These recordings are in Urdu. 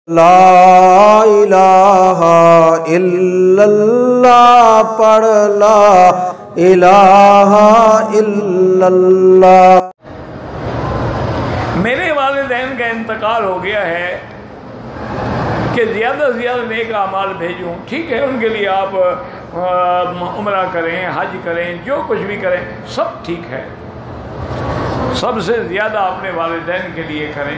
لا الہ الا اللہ پڑھ لا الہ الا اللہ۔ میرے والدین کا انتقال ہو گیا ہے کہ زیادہ سے زیادہ نیک اعمال بھیجوں، ٹھیک ہے، ان کے لیے آپ عمرہ کریں، حج کریں، جو کچھ بھی کریں، سب ٹھیک ہے، سب سے زیادہ اپنے والدین کے لیے کریں۔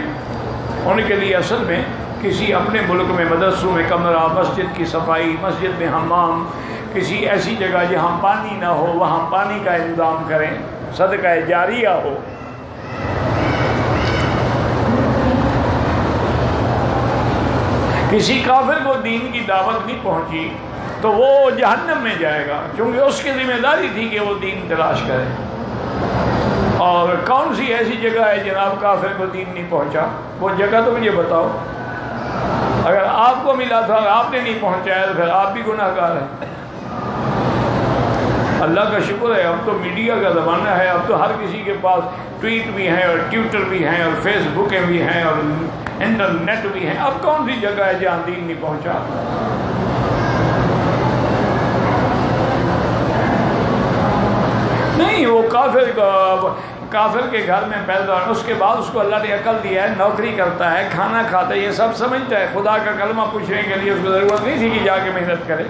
ان کے لیے اصل میں کسی اپنے ملک میں مدرسوں میں کمرہ، مسجد کی صفائی، مسجد میں حمام، کسی ایسی جگہ جہاں پانی نہ ہو وہاں پانی کا انتظام کریں، صدقہ جاریہ ہو۔ کسی کافر کو دین کی دعوت نہیں پہنچی تو وہ جہنم میں جائے گا، کیونکہ اس کی ذمہ داری تھی کہ وہ دین تلاش کرے۔ اور کون سی ایسی جگہ ہے جناب کافر کو دین نہیں پہنچا؟ وہ جگہ تو مجھے بتاؤ۔ اگر آپ کو ملا تھا اور آپ نے نہیں پہنچایا تو پھر آپ بھی گناہ گار ہیں۔ اللہ کا شکر ہے، اب تو میڈیا کا زمانہ ہے، اب تو ہر کسی کے پاس ٹویٹ بھی ہیں اور ٹویٹر بھی ہیں اور فیس بکیں بھی ہیں اور انٹرنیٹ بھی ہیں۔ اب کون سی جگہ ہے جہاں دین نہیں پہنچا؟ نہیں، وہ کافر کے گھر میں پیدا ہے، اس کے بعد اس کو اللہ نے عقل دیا ہے، نوکری کرتا ہے، کھانا کھاتا ہے، یہ سب سمجھتا ہے۔ خدا کا کلمہ پوچھنے کے لیے اس کو ضرورت نہیں تھی کہ جا کے محنت کرے۔